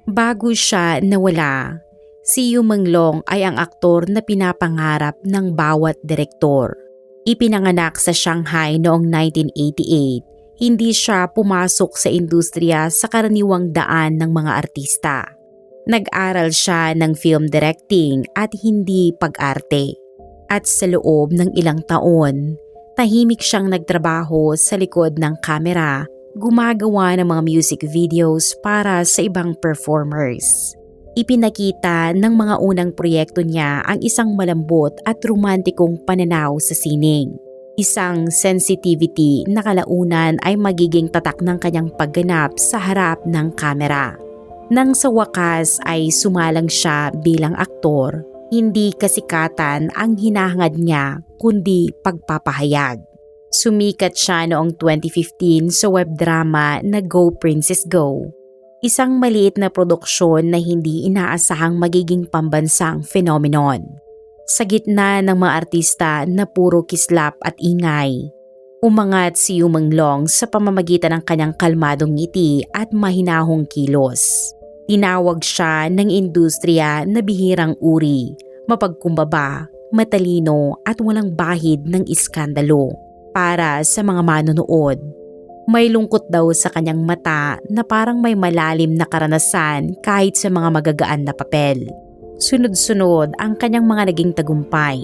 Bago siya nawala, si Yu Menglong ay ang aktor na pinapangarap ng bawat direktor. Ipinanganak sa Shanghai noong 1988, hindi siya pumasok sa industriya sa karaniwang daan ng mga artista. Nag-aral siya ng film directing at hindi pag-arte. At sa loob ng ilang taon, tahimik siyang nagtrabaho sa likod ng kamera, gumagawa ng mga music videos para sa ibang performers. Ipinakita ng mga unang proyekto niya ang isang malambot at romantikong pananaw sa sining. Isang sensitivity na kalaunan ay magiging tatak ng kanyang pagganap sa harap ng kamera. Nang sa wakas ay sumalang siya bilang aktor, hindi kasikatan ang hinahangad niya kundi pagpapahayag. Sumikat siya noong 2015 sa web drama na Go Princess Go. Isang maliit na produksyon na hindi inaasahang magiging pambansang phenomenon. Sa gitna ng mga artista na puro kislap at ingay, umangat si Yu Menglong sa pamamagitan ng kanyang kalmadong ngiti at mahinahong kilos. Tinawag siya ng industriya na bihirang uri, mapagkumbaba, matalino at walang bahid ng iskandalo. Para sa mga manonood, may lungkot daw sa kanyang mata na parang may malalim na karanasan kahit sa mga magagaan na papel. Sunod-sunod ang kanyang mga naging tagumpay.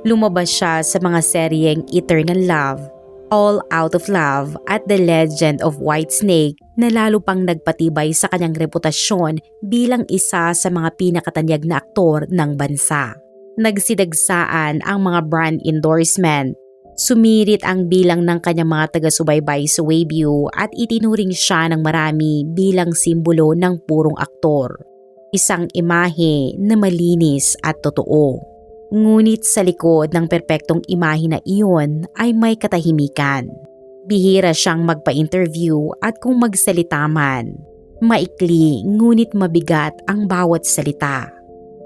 Lumabas siya sa mga seryeng Eternal Love, All Out of Love at The Legend of Whitesnake na lalo pang nagpatibay sa kanyang reputasyon bilang isa sa mga pinakatanyag na aktor ng bansa. Nagsidagsaan ang mga brand endorsement. Sumirit ang bilang ng kanyang mga taga-subaybay sa Weibo at itinuring siya ng marami bilang simbolo ng purong aktor. Isang imahe na malinis at totoo. Ngunit sa likod ng perpektong imahe na iyon ay may katahimikan. Bihira siyang magpa-interview at kung magsalita man, maikli ngunit mabigat ang bawat salita.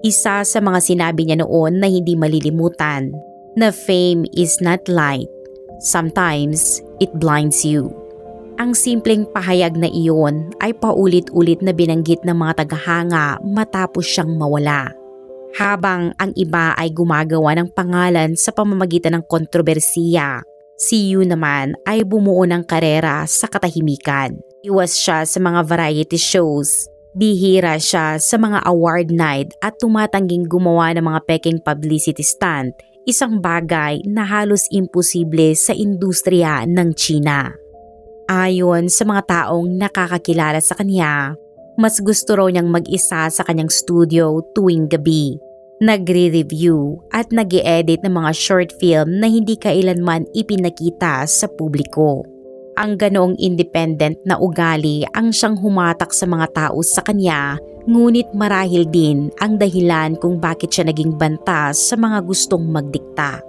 Isa sa mga sinabi niya noon na hindi malilimutan, na fame is not light. Sometimes, it blinds you. Ang simpleng pahayag na iyon ay paulit-ulit na binanggit ng mga tagahanga matapos siyang mawala. Habang ang iba ay gumagawa ng pangalan sa pamamagitan ng kontrobersiya, si Yu naman ay bumuo ng karera sa katahimikan. Iwas siya sa mga variety shows, bihira siya sa mga award night at tumatangging gumawa ng mga peking publicity stunt, isang bagay na halos imposible sa industriya ng China. Ayon sa mga taong nakakakilala sa kanya, mas gusto raw niyang mag-isa sa kanyang studio tuwing gabi. Nagre-review at nag-e-edit ng mga short film na hindi kailanman ipinakita sa publiko. Ang ganoong independent na ugali ang siyang humatak sa mga tao sa kanya, ngunit marahil din ang dahilan kung bakit siya naging banta sa mga gustong magdikta.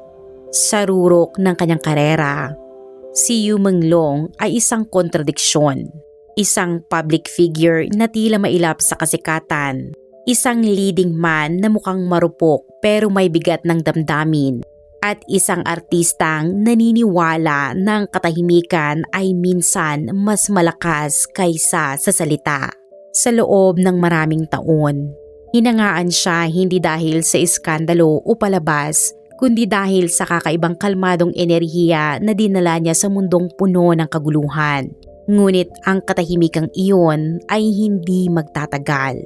Sa rurok ng kanyang karera, si Yu Menglong ay isang kontradiksyon. Isang public figure na tila mailap sa kasikatan. Isang leading man na mukhang marupok pero may bigat ng damdamin. At isang artistang naniniwala ng katahimikan ay minsan mas malakas kaysa sa salita. Sa loob ng maraming taon, hinangaan siya hindi dahil sa iskandalo o palabas, kundi dahil sa kakaibang kalmadong enerhiya na dinala niya sa mundong puno ng kaguluhan. Ngunit ang katahimikang iyon ay hindi magtatagal.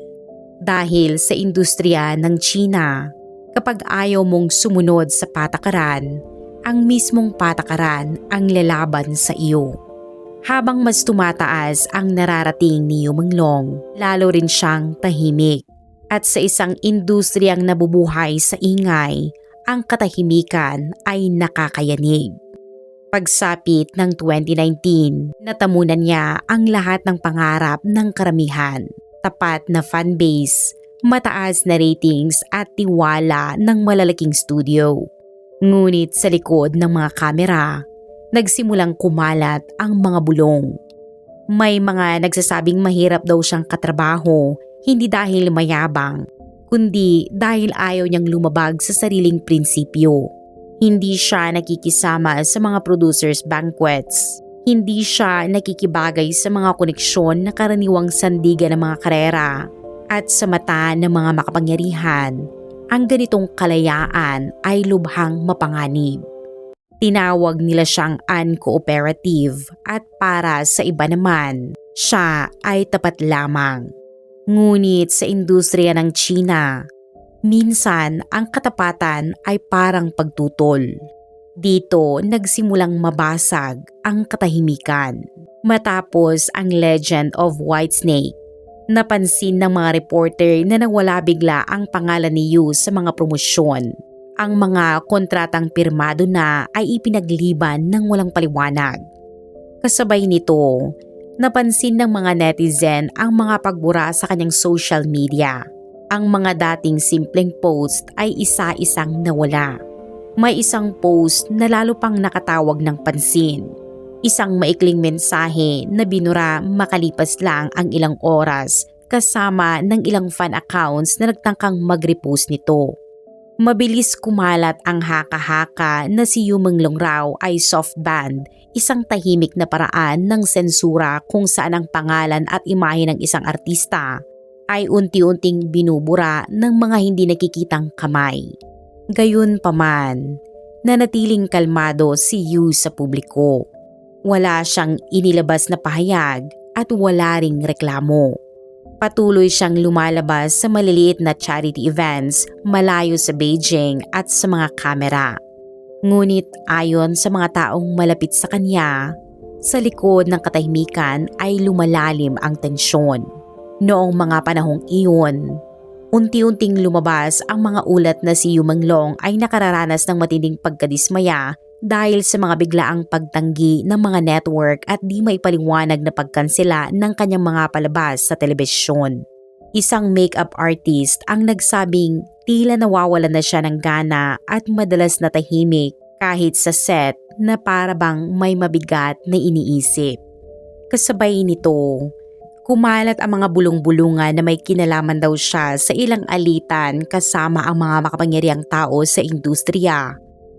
Dahil sa industriya ng China, kapag ayaw mong sumunod sa patakaran, ang mismong patakaran ang lalaban sa iyo. Habang mas tumataas ang nararating ni Yu Menglong, lalo rin siyang tahimik. At sa isang industriyang nabubuhay sa ingay, ang katahimikan ay nakakayanig. Pagsapit ng 2019, natamunan niya ang lahat ng pangarap ng karamihan. Tapat na fanbase, mataas na ratings at tiwala ng malalaking studio. Ngunit sa likod ng mga kamera, nagsimulang kumalat ang mga bulong. May mga nagsasabing mahirap daw siyang katrabaho, hindi dahil mayabang, kundi dahil ayaw niyang lumabag sa sariling prinsipyo. Hindi siya nakikisama sa mga producers' banquets. Hindi siya nakikibagay sa mga koneksyon na karaniwang sandigan ng mga karera. At sa mata ng mga makapangyarihan, ang ganitong kalayaan ay lubhang mapanganib. Tinawag nila siyang uncooperative at para sa iba naman, siya ay tapat lamang. Ngunit sa industriya ng China, minsan ang katapatan ay parang pagtutol. Dito nagsimulang mabasag ang katahimikan. Matapos ang Legend of Whitesnake, napansin ng mga reporter na nawala bigla ang pangalan ni Yu sa mga promosyon. Ang mga kontratang pirmado na ay ipinagliban ng walang paliwanag. Kasabay nito, napansin ng mga netizen ang mga pagbura sa kanyang social media. Ang mga dating simpleng post ay isa-isang nawala. May isang post na lalo pang nakatawag ng pansin. Isang maikling mensahe na binura makalipas lang ang ilang oras kasama ng ilang fan accounts na nagtangkang mag-repost nito. Mabilis kumalat ang haka-haka na si Yu Menglong raw ay soft banned, isang tahimik na paraan ng sensura kung saan ang pangalan at imahe ng isang artista ay unti-unting binubura ng mga hindi nakikitang kamay. Gayunpaman, nanatiling kalmado si Yu sa publiko. Wala siyang inilabas na pahayag at wala ring reklamo. Patuloy siyang lumalabas sa maliliit na charity events malayo sa Beijing at sa mga kamera. Ngunit ayon sa mga taong malapit sa kanya, sa likod ng katahimikan ay lumalalim ang tensyon. Noong mga panahong iyon, unti-unting lumabas ang mga ulat na si Yu Menglong ay nakararanas ng matinding pagkadismaya dahil sa mga biglaang pagtanggi ng mga network at di may paliwanag na pagkansela ng kanyang mga palabas sa telebisyon. Isang makeup artist ang nagsabing tila nawawalan na siya ng gana at madalas na tahimik kahit sa set na para bang may mabigat na iniisip. Kasabay nito, kumalat ang mga bulong-bulungan na may kinalaman daw siya sa ilang alitan kasama ang mga makapangyarihang tao sa industriya.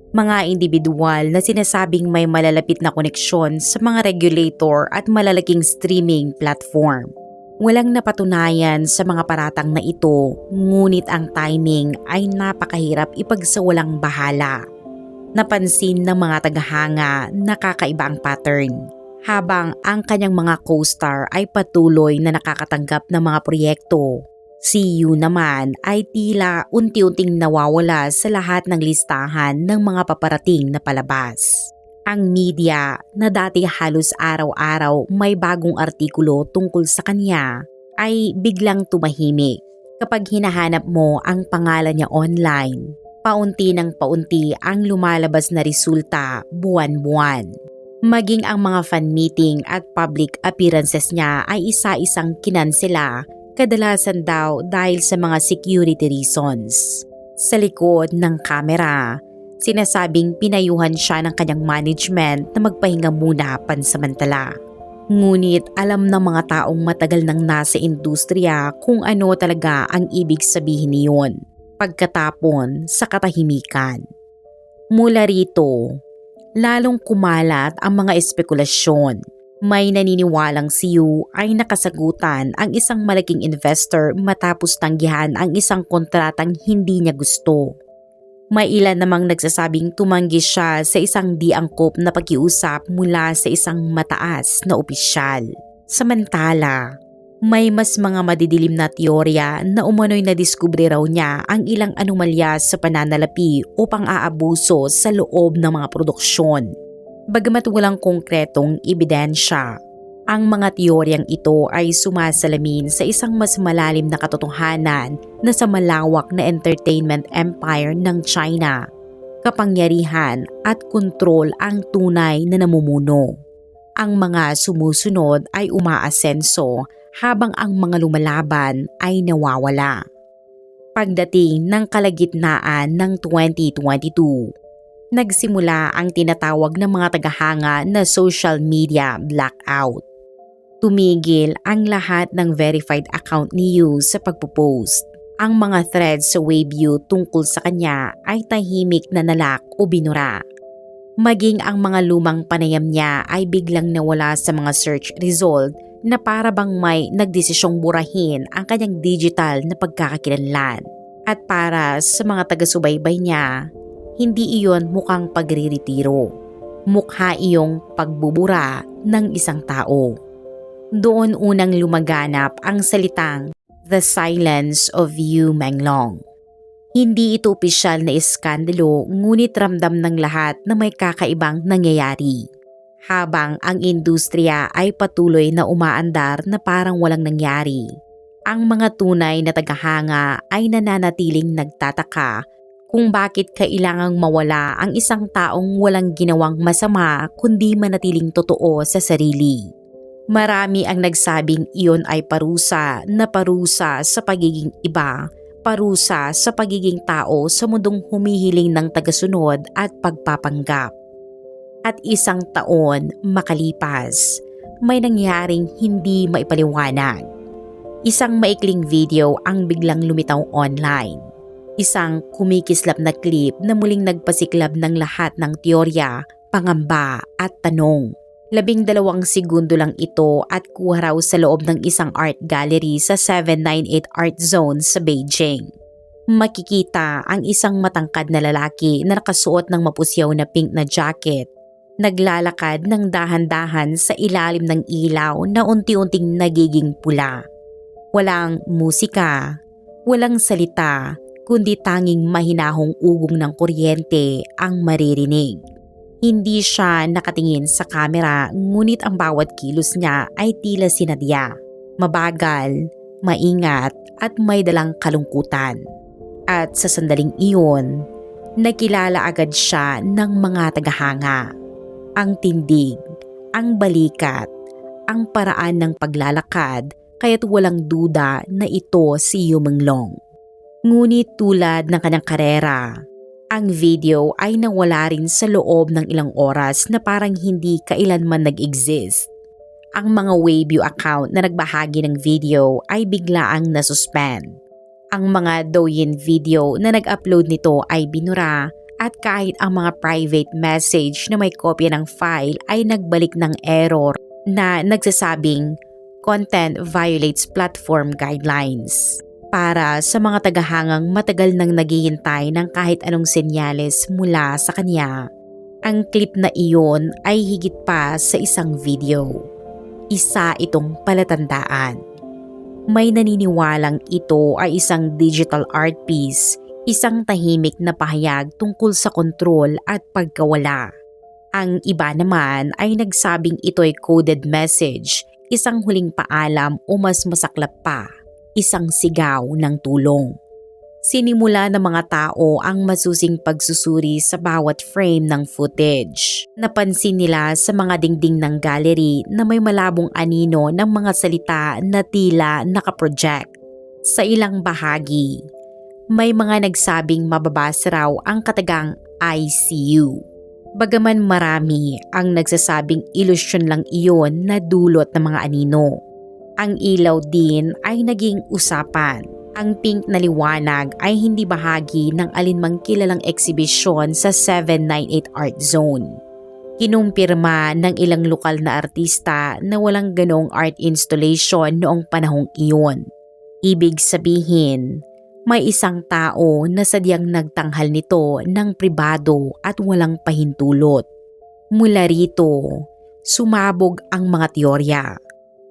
Mga individual na sinasabing may malalapit na koneksyon sa mga regulator at malalaking streaming platform. Walang napatunayan sa mga paratang na ito, ngunit ang timing ay napakahirap ipagsawalang bahala. Napansin ng mga tagahanga na kakaiba ang pattern, habang ang kanyang mga co-star ay patuloy na nakakatanggap ng mga proyekto. Si Yu naman ay tila unti-unting nawawala sa lahat ng listahan ng mga paparating na palabas. Ang media na dati halos araw-araw may bagong artikulo tungkol sa kanya ay biglang tumahimik. Kapag hinahanap mo ang pangalan niya online, paunti ng paunti ang lumalabas na resulta buwan-buwan. Maging ang mga fan meeting at public appearances niya ay isa-isang kinansela, kadalasan daw dahil sa mga security reasons. Sa likod ng kamera, sinasabing pinayuhan siya ng kanyang management na magpahinga muna pansamantala. Ngunit alam ng mga taong matagal nang nasa industriya kung ano talaga ang ibig sabihin niyon pagkatapon sa katahimikan. Mula rito, lalong kumalat ang mga espekulasyon. May naniniwalang si Yu ay nakasagutan ang isang malaking investor matapos tanggihan ang isang kontratang hindi niya gusto. May ilan namang nagsasabing tumanggi siya sa isang di angkop na pakiusap mula sa isang mataas na opisyal. Samantala, may mas mga madidilim na teorya na umano'y nadiskubre raw niya ang ilang anomalya sa pananalapi o pang-aabuso sa loob ng mga produksyon. Bagamat walang konkretong ebidensya, ang mga teoryang ito ay sumasalamin sa isang mas malalim na katotohanan na sa malawak na entertainment empire ng China, kapangyarihan at kontrol ang tunay na namumuno. Ang mga sumusunod ay umaasenso habang ang mga lumalaban ay nawawala. Pagdating ng kalagitnaan ng 2022, nagsimula ang tinatawag ng mga tagahanga na social media blackout. Tumigil ang lahat ng verified account ni Yu sa pagpo-post. Ang mga threads sa Weibo tungkol sa kanya ay tahimik na nalak o binura. Maging ang mga lumang panayam niya ay biglang nawala sa mga search result na para bang may nagdesisyong burahin ang kanyang digital na pagkakakilanlan. At para sa mga taga-subaybay niya, hindi iyon mukhang pagriritiro. Mukha iyong pagbubura ng isang tao. Doon unang lumaganap ang salitang The Silence of Yu Menglong. Hindi ito opisyal na iskandalo, ngunit ramdam ng lahat na may kakaibang nangyayari. Habang ang industriya ay patuloy na umaandar na parang walang nangyari, ang mga tunay na tagahanga ay nananatiling nagtataka kung bakit kailangang mawala ang isang taong walang ginawang masama kundi manatiling totoo sa sarili. Marami ang nagsabing iyon ay parusa sa pagiging iba, parusa sa pagiging tao sa mundong humihiling ng tagasunod at pagpapanggap. At isang taon makalipas, may nangyaring hindi maipaliwanag. Isang maikling video ang biglang lumitaw online. Isang kumikislap na clip na muling nagpasiklab ng lahat ng teorya, pangamba at tanong. 12 segundo lang ito at kuha raw sa loob ng isang art gallery sa 798 Art Zone sa Beijing. Makikita ang isang matangkad na lalaki na nakasuot ng mapusyaw na pink na jacket. Naglalakad ng dahan-dahan sa ilalim ng ilaw na unti-unting nagiging pula. Walang musika, walang salita, kundi tanging mahinahong ugong ng kuryente ang maririnig. Hindi siya nakatingin sa kamera, ngunit ang bawat kilos niya ay tila sinadya. Mabagal, maingat at may dalang kalungkutan. At sa sandaling iyon, nakilala agad siya ng mga tagahanga. Ang tindig, ang balikat, ang paraan ng paglalakad, kaya't walang duda na ito si Yu Menglong. Ngunit tulad ng kanyang karera, ang video ay nawala rin sa loob ng ilang oras na parang hindi kailanman nag-exist. Ang mga Weibo account na nagbahagi ng video ay biglaang nasuspend. Ang mga Douyin video na nag-upload nito ay binura at kahit ang mga private message na may kopya ng file ay nagbalik ng error na nagsasabing content violates platform guidelines. Para sa mga tagahangang matagal nang naghihintay ng kahit anong senyales mula sa kanya, ang clip na iyon ay higit pa sa isang video. Isa itong palatandaan. May naniniwalang ito ay isang digital art piece, isang tahimik na pahayag tungkol sa kontrol at pagkawala. Ang iba naman ay nagsabing ito ay coded message, isang huling paalam o mas masaklap pa, isang sigaw ng tulong. Sinimula ng mga tao ang masusing pagsusuri sa bawat frame ng footage. Napansin nila sa mga dingding ng gallery na may malabong anino ng mga salita na tila nakaproject. Sa ilang bahagi, may mga nagsabing mababasa raw ang katagang ICU. Bagaman marami ang nagsasabing ilusyon lang iyon na dulot ng mga anino. Ang ilaw din ay naging usapan. Ang pink na liwanag ay hindi bahagi ng alinmang kilalang eksibisyon sa 798 Art Zone. Kinumpirma ng ilang lokal na artista na walang ganong art installation noong panahong iyon. Ibig sabihin, may isang tao na sadyang nagtanghal nito ng pribado at walang pahintulot. Mula rito, sumabog ang mga teorya.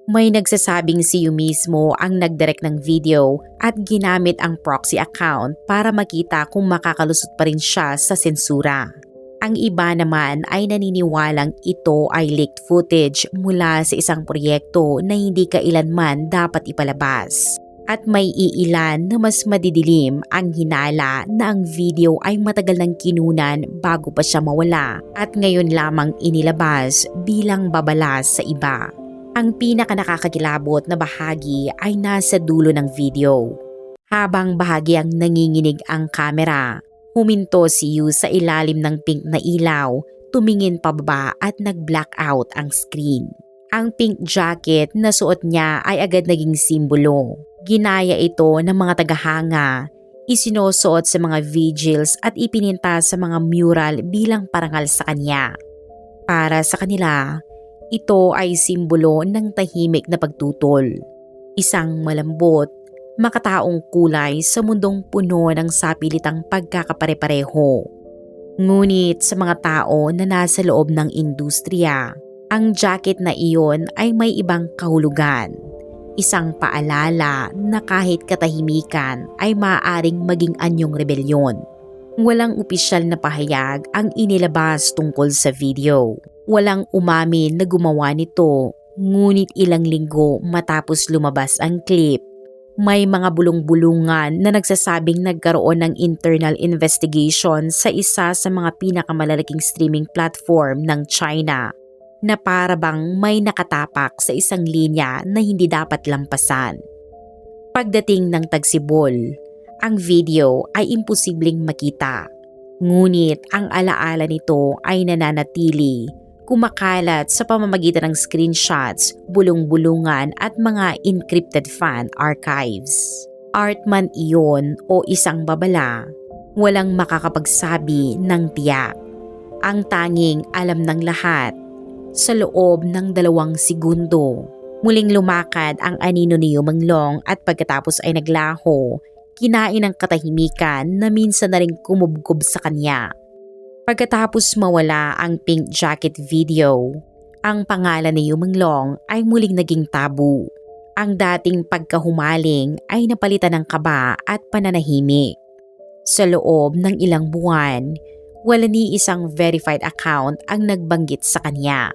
May nagsasabing si Yu mismo ang nagdirect ng video at ginamit ang proxy account para makita kung makakalusot pa rin siya sa sensura. Ang iba naman ay naniniwalang ito ay leaked footage mula sa isang proyekto na hindi kailanman dapat ipalabas. At may iilan na mas madidilim ang hinala na ang video ay matagal nang kinunan bago pa siya mawala at ngayon lamang inilabas bilang babala sa iba. Ang pinaka nakakakilabot na bahagi ay nasa dulo ng video. Habang bahagyang nanginginig ang kamera, huminto si Yu sa ilalim ng pink na ilaw, tumingin pababa at nag-blackout ang screen. Ang pink jacket na suot niya ay agad naging simbolo. Ginaya ito ng mga tagahanga, isinusuot sa mga vigils at ipininta sa mga mural bilang parangal sa kanya. Para sa kanila, Ito ay simbolo ng tahimik na pagtutol. Isang malambot, makataong kulay sa mundong puno ng sapilitang pagkakapare-pareho. Ngunit sa mga tao na nasa loob ng industriya, ang jacket na iyon ay may ibang kahulugan. Isang paalala na kahit katahimikan ay maaaring maging anyong rebelyon. Walang opisyal na pahayag ang inilabas tungkol sa video. Walang umamin na gumawa nito, ngunit ilang linggo matapos lumabas ang clip, may mga bulong-bulungan na nagsasabing nagkaroon ng internal investigation sa isa sa mga pinakamalalaking streaming platform ng China na para bang may nakatapak sa isang linya na hindi dapat lampasan. Pagdating ng tagsibol, ang video ay imposibleng makita. Ngunit ang alaala nito ay nananatili, kumakalat sa pamamagitan ng screenshots, bulong-bulungan at mga encrypted fan archives. Art man iyon o isang babala, walang makakapagsabi ng tiyak. Ang tanging alam ng lahat, sa loob ng 2 segundo, muling lumakad ang anino ni Yu Menglong at pagkatapos ay naglaho, kinain ng katahimikan na minsan na rin kumubkob sa kanya. Pagkatapos mawala ang pink jacket video, ang pangalan ni Yu Menglong ay muling naging tabu. Ang dating pagkahumaling ay napalitan ng kaba at pananahimik. Sa loob ng ilang buwan, wala ni isang verified account ang nagbanggit sa kanya.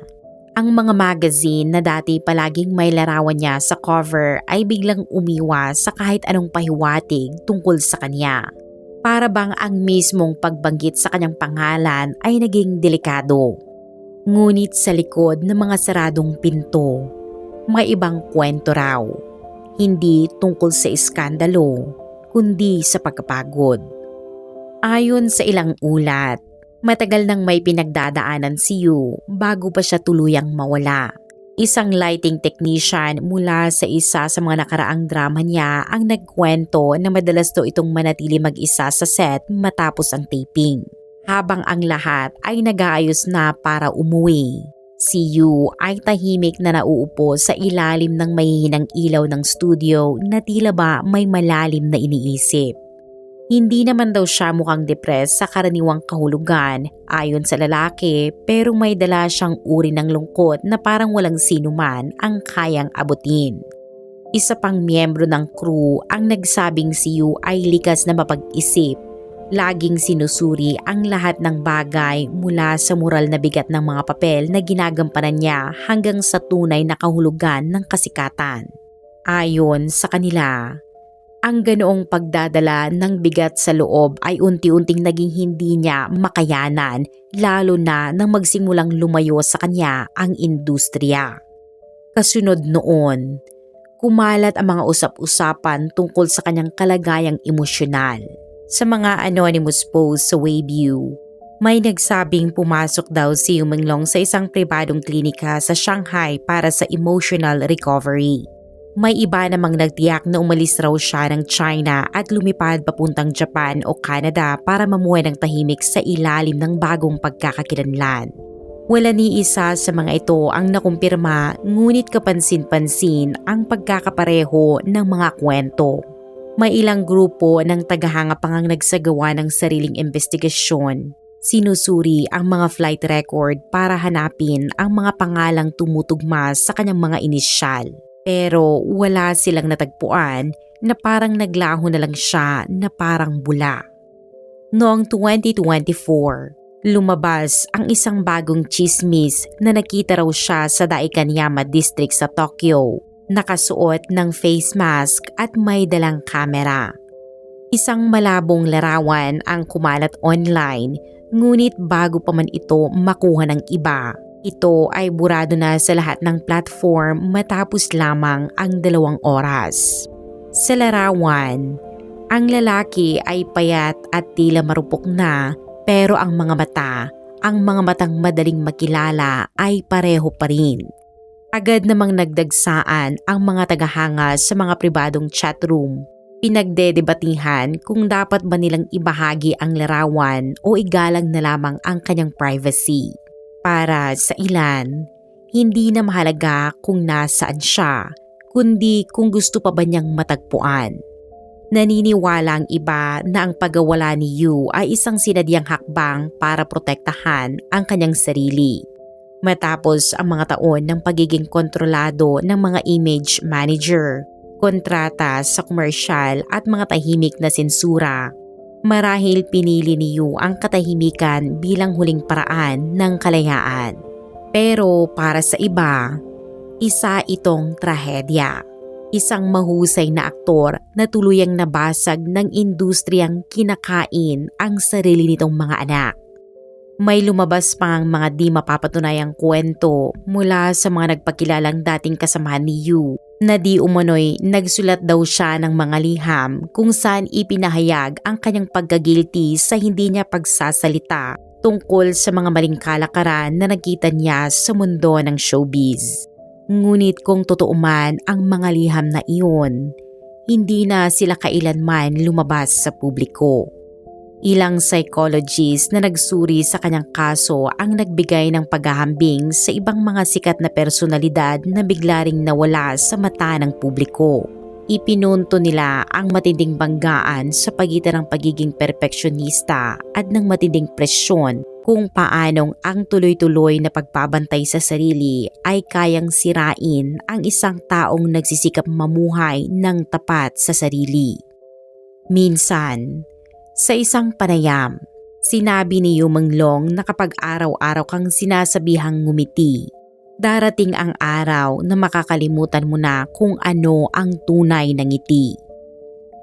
Ang mga magazine na dati palaging may larawan niya sa cover ay biglang umiwas sa kahit anong pahiwatig tungkol sa kanya. Para bang ang mismong pagbanggit sa kanyang pangalan ay naging delikado. Ngunit sa likod ng mga saradong pinto, may ibang kwento raw. Hindi tungkol sa iskandalo, kundi sa pagkapagod. Ayon sa ilang ulat, matagal nang may pinagdadaanan si Yu bago pa siya tuluyang mawala. Isang lighting technician mula sa isa sa mga nakaraang drama niya ang nagkwento na madalas daw itong manatili mag-isa sa set matapos ang taping. Habang ang lahat ay nag-aayos na para umuwi, si Yu ay tahimik na nauupo sa ilalim ng mahihinang ilaw ng studio na tila ba may malalim na iniisip. Hindi naman daw siya mukhang depressed sa karaniwang kahulugan ayon sa lalaki, pero may dala siyang uri ng lungkot na parang walang sino man ang kayang abutin. Isa pang miyembro ng crew ang nagsabing si Yu ay likas na mapag-isip. Laging sinusuri ang lahat ng bagay mula sa moral na bigat ng mga papel na ginagampanan niya hanggang sa tunay na kahulugan ng kasikatan. Ayon sa kanila, ang ganoong pagdadala ng bigat sa loob ay unti-unting naging hindi niya makayanan, lalo na nang magsimulang lumayo sa kanya ang industriya. Kasunod noon, kumalat ang mga usap-usapan tungkol sa kanyang kalagayang emosyonal. Sa mga anonymous posts sa Weibo, may nagsabing pumasok daw si Yu Menglong sa isang pribadong klinika sa Shanghai para sa emotional recovery. May iba namang nagtiyak na umalis raw siya ng China at lumipad papuntang Japan o Canada para mamuhay ng tahimik sa ilalim ng bagong pagkakakilanlan. Wala ni isa sa mga ito ang nakumpirma, ngunit kapansin-pansin ang pagkakapareho ng mga kwento. May ilang grupo ng tagahanga pang ang nagsagawa ng sariling investigasyon. Sinusuri ang mga flight record para hanapin ang mga pangalang tumutugma sa kanyang mga inisyal. Pero wala silang natagpuan na parang naglaho na lang siya na parang bula. Noong 2024, lumabas ang isang bagong chismis na nakita raw siya sa Daikanyama District sa Tokyo, nakasuot ng face mask at may dalang kamera. Isang malabong larawan ang kumalat online, ngunit bago pa man ito makuha ng iba, ito ay burado na sa lahat ng platform matapos lamang ang 2 oras. Sa larawan, ang lalaki ay payat at tila marupok na, pero ang mga matang madaling makilala ay pareho pa rin. Agad namang nagdagsaan ang mga tagahanga sa mga pribadong chatroom. Pinagdedebatihan kung dapat ba nilang ibahagi ang larawan o igalang na lamang ang kanyang privacy. Para sa ilan, Hindi na mahalaga kung nasaan siya, kundi kung gusto pa ba niyang matagpuan. Naniniwala ang iba na ang pagkawala ni Yu ay isang sinadyang hakbang para protektahan ang kanyang sarili. Matapos ang mga taon ng pagiging kontrolado ng mga image manager, kontrata sa komersyal at mga tahimik na sensura, marahil pinili ni Yu ang katahimikan bilang huling paraan ng kalayaan. Pero para sa iba, isa itong trahedya. Isang mahusay na aktor na tuluyang nabasag ng industriyang kinakain ang sarili nitong mga anak. May lumabas pang mga di mapapatunayang kwento mula sa mga nagpakilalang dating kasamahan ni Yu na di umano'y nagsulat daw siya ng mga liham kung saan ipinahayag ang kanyang pagkagilty sa hindi niya pagsasalita tungkol sa mga maling kalakaran na nakita niya sa mundo ng showbiz. Ngunit kung totoo man ang mga liham na iyon, hindi na sila kailanman lumabas sa publiko. Ilang psychologist na nagsuri sa kanyang kaso ang nagbigay ng paghahambing sa ibang mga sikat na personalidad na bigla ring nawala sa mata ng publiko. Ipinunto nila ang matinding banggaan sa pagitan ng pagiging perpeksyonista at ng matinding presyon kung paanong ang tuloy-tuloy na pagpabantay sa sarili ay kayang sirain ang isang taong nagsisikap mamuhay ng tapat sa sarili. Minsan, sa isang panayam, sinabi ni Yu Menglong na kapag araw-araw kang sinasabihang ngumiti, darating ang araw na makakalimutan mo na kung ano ang tunay na ngiti.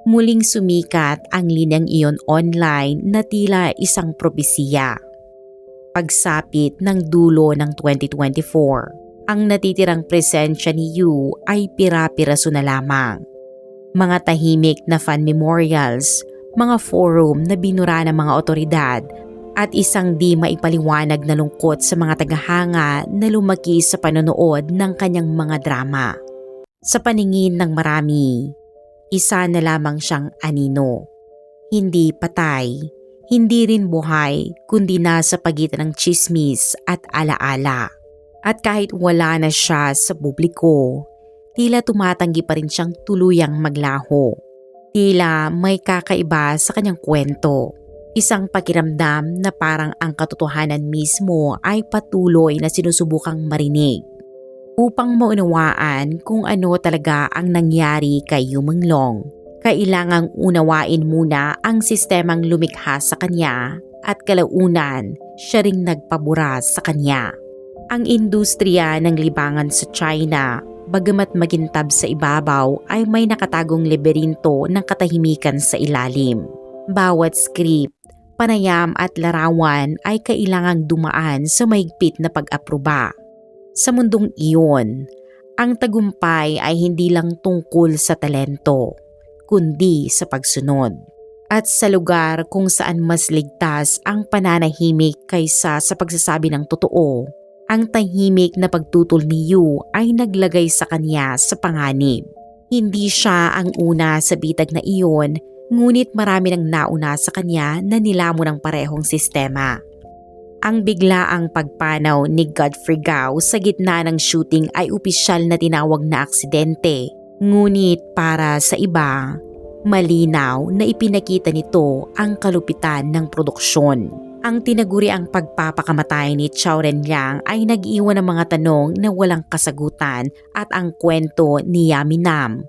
Muling sumikat ang linyang iyon online na tila isang propesiya. Pagsapit ng dulo ng 2024, ang natitirang presensya ni Yu ay pira-piraso na lamang. Mga tahimik na fan memorials, mga forum na binura ng mga otoridad, at isang di maipaliwanag na lungkot sa mga tagahanga na lumaki sa panonood ng kanyang mga drama. Sa paningin ng marami, isa na lamang siyang anino. Hindi patay, hindi rin buhay, kundi nasa pagitan ng tsismis at alaala. At kahit wala na siya sa publiko, tila tumatanggi pa rin siyang tuluyang maglaho. Tila may kakaiba sa kanyang kwento. Isang pakiramdam na parang ang katotohanan mismo ay patuloy na sinusubukang marinig. Upang maunawaan kung ano talaga ang nangyari kay Yu Menglong, kailangang unawain muna ang sistemang lumikha sa kanya at kalaunan siya ring nagpabura sa kanya. Ang industriya ng libangan sa China, bagamat magintab sa ibabaw, ay may nakatagong laberinto ng katahimikan sa ilalim. Bawat script, panayam at larawan ay kailangang dumaan sa mahigpit na pag-aproba. Sa mundong iyon, ang tagumpay ay hindi lang tungkol sa talento, kundi sa pagsunod. At sa lugar kung saan mas ligtas ang pananahimik kaysa sa pagsasabi ng totoo, ang tahimik na pagtutol ni Yu ay naglagay sa kanya sa panganib. Hindi siya ang una sa bitag na iyon, ngunit marami nang nauna sa kanya na nilamon ng parehong sistema. Ang biglaang pagpanaw ni Godfrey Gao sa gitna ng shooting ay opisyal na tinawag na aksidente. Ngunit para sa iba, malinaw na ipinakita nito ang kalupitan ng produksyon. Ang tinaguriang pagpapakamatay ni Chow Renliang ay nag-iwan ng mga tanong na walang kasagutan at ang kwento ni Yami Nam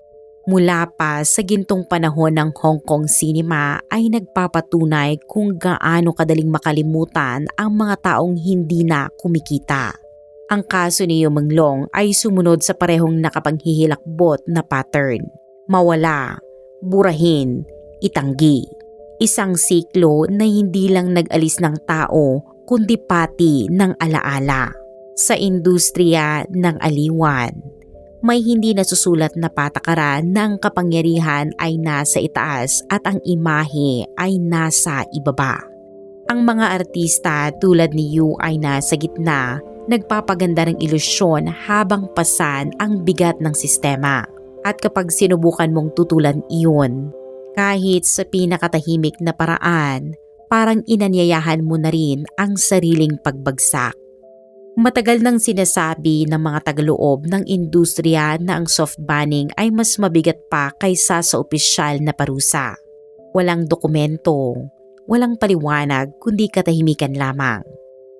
mula pa sa gintong panahon ng Hong Kong cinema ay nagpapatunay kung gaano kadaling makalimutan ang mga taong hindi na kumikita. Ang kaso ni Yu Menglong ay sumunod sa parehong nakapanghihilakbot na pattern. Mawala, burahin, itanggi. Isang siklo na hindi lang nag-alis ng tao kundi pati ng alaala. Sa industriya ng aliwan, may hindi nasusulat na patakaran na ang kapangyarihan ay nasa itaas at ang imahe ay nasa ibaba. Ang mga artista tulad ni Yu ay nasa gitna, nagpapaganda ng ilusyon habang pasan ang bigat ng sistema. At kapag sinubukan mong tutulan iyon, kahit sa pinakatahimik na paraan, parang inanyayahan mo na rin ang sariling pagbagsak. Matagal nang sinasabi ng mga tagaloob ng industriya na ang soft banning ay mas mabigat pa kaysa sa opisyal na parusa. Walang dokumento, walang paliwanag kundi katahimikan lamang.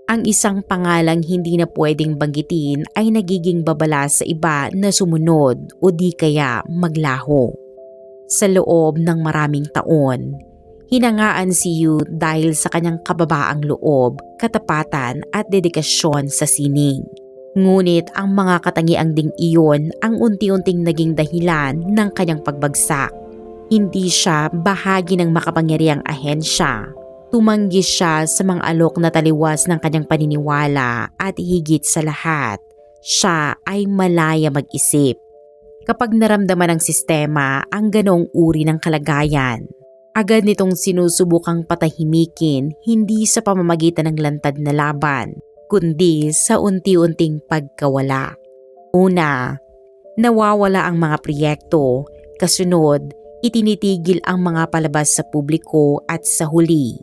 Ang isang pangalang hindi na pwedeng banggitin ay nagiging babala sa iba na sumunod o di kaya maglaho. Sa loob ng maraming taon, hinangaan si Yu dahil sa kanyang kababaang loob, katapatan at dedikasyon sa sining. Ngunit ang mga katangiang ding iyon ang unti-unting naging dahilan ng kanyang pagbagsak. Hindi siya bahagi ng makapangyarihang ahensya. Tumanggi siya sa mga alok na taliwas ng kanyang paniniwala at higit sa lahat, siya ay malaya mag-isip. Kapag naramdaman ng sistema ang ganoong uri ng kalagayan, agad nitong sinusubukang patahimikin hindi sa pamamagitan ng lantad na laban, kundi sa unti-unting pagkawala. Una, nawawala ang mga proyekto, kasunod, itinitigil ang mga palabas sa publiko at sa huli,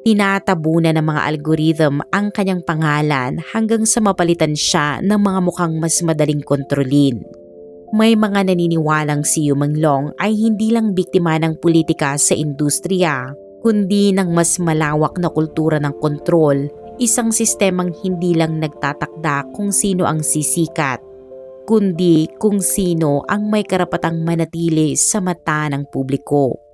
tinatabunan ng mga algorithm ang kanyang pangalan hanggang sa mapalitan siya ng mga mukhang mas madaling kontrolin. May mga naniniwalang si Yu Menglong ay hindi lang biktima ng politika sa industriya, kundi ng mas malawak na kultura ng kontrol, isang sistemang hindi lang nagtatakda kung sino ang sisikat, kundi kung sino ang may karapatang manatili sa mata ng publiko.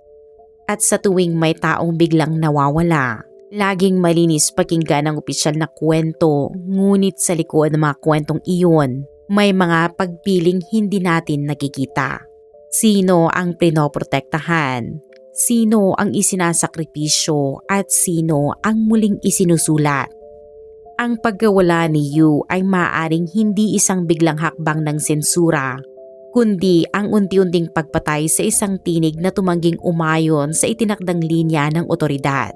At sa tuwing may taong biglang nawawala, laging malinis pakinggan ang opisyal na kwento, ngunit sa likod ng mga kwentong iyon, may mga pagpiling hindi natin nakikita. Sino ang pinoprotektahan? Sino ang isinasakripisyo? At sino ang muling isinusulat? Ang pagkawala ni Yu ay maaaring hindi isang biglang hakbang ng sensura, kundi ang unti-unting pagpatay sa isang tinig na tumangging umayon sa itinakdang linya ng otoridad.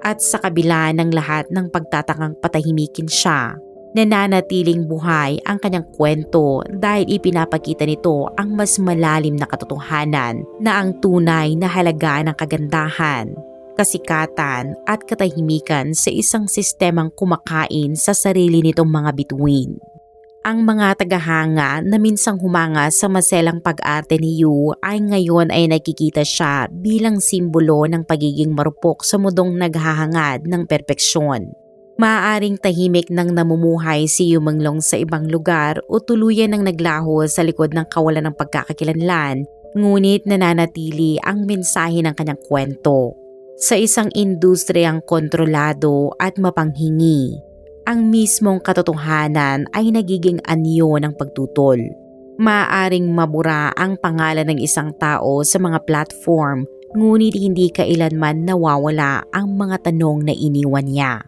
At sa kabila ng lahat ng pagtatakang patahimikin siya, nananatiling buhay ang kanyang kwento dahil ipinapakita nito ang mas malalim na katotohanan na ang tunay na halaga ng kagandahan, kasikatan at katahimikan sa isang sistemang kumakain sa sarili nitong mga bituin. Ang mga tagahanga na minsang humanga sa maselang pag-arte ni Yu ay ngayon ay nakikita siya bilang simbolo ng pagiging marupok sa mundong naghahangad ng perpeksyon. Maaaring tahimik nang namumuhay si Yu Menglong sa ibang lugar o tuluyan ng naglaho sa likod ng kawalan ng pagkakakilanlan, ngunit nananatili ang mensahe ng kanyang kwento. Sa isang industriyang kontrolado at mapanghingi, ang mismong katotohanan ay nagiging anyo ng pagtutol. Maaaring mabura ang pangalan ng isang tao sa mga platform, ngunit hindi kailanman nawawala ang mga tanong na iniwan niya.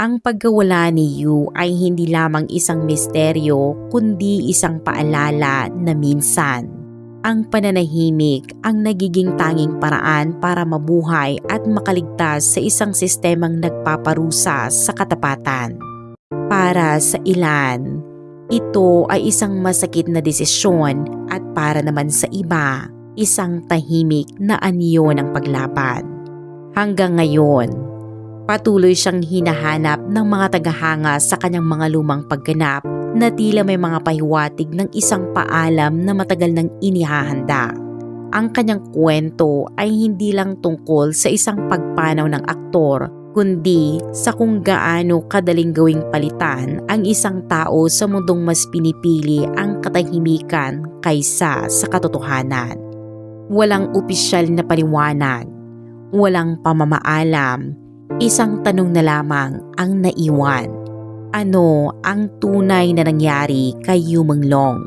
Ang pagkawala ni Yu ay hindi lamang isang misteryo, kundi isang paalala na minsan ang pananahimik ang nagiging tanging paraan para mabuhay at makaligtas sa isang sistemang nagpaparusa sa katapatan. Para sa ilan, ito ay isang masakit na desisyon at para naman sa iba, isang tahimik na anyo ng paglaban. Hanggang ngayon, patuloy siyang hinahanap ng mga tagahanga sa kanyang mga lumang pagganap na tila may mga pahiwatig ng isang paalam na matagal nang inihahanda. Ang kanyang kwento ay hindi lang tungkol sa isang pagpanaw ng aktor, kundi sa kung gaano kadaling gawing palitan ang isang tao sa mundong mas pinipili ang katahimikan kaysa sa katotohanan. Walang opisyal na paliwanag, walang pamamaalam, isang tanong na lamang ang naiwan. Ano ang tunay na nangyari kay Yu Menglong?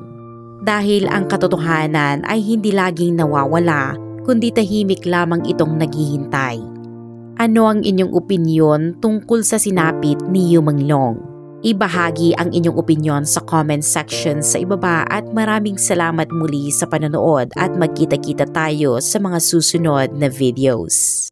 Dahil ang katotohanan ay hindi laging nawawala, kundi tahimik lamang itong naghihintay. Ano ang inyong opinyon tungkol sa sinapit ni Yu Menglong? Ibahagi ang inyong opinyon sa comment section sa ibaba at maraming salamat muli sa panonood at magkita-kita tayo sa mga susunod na videos.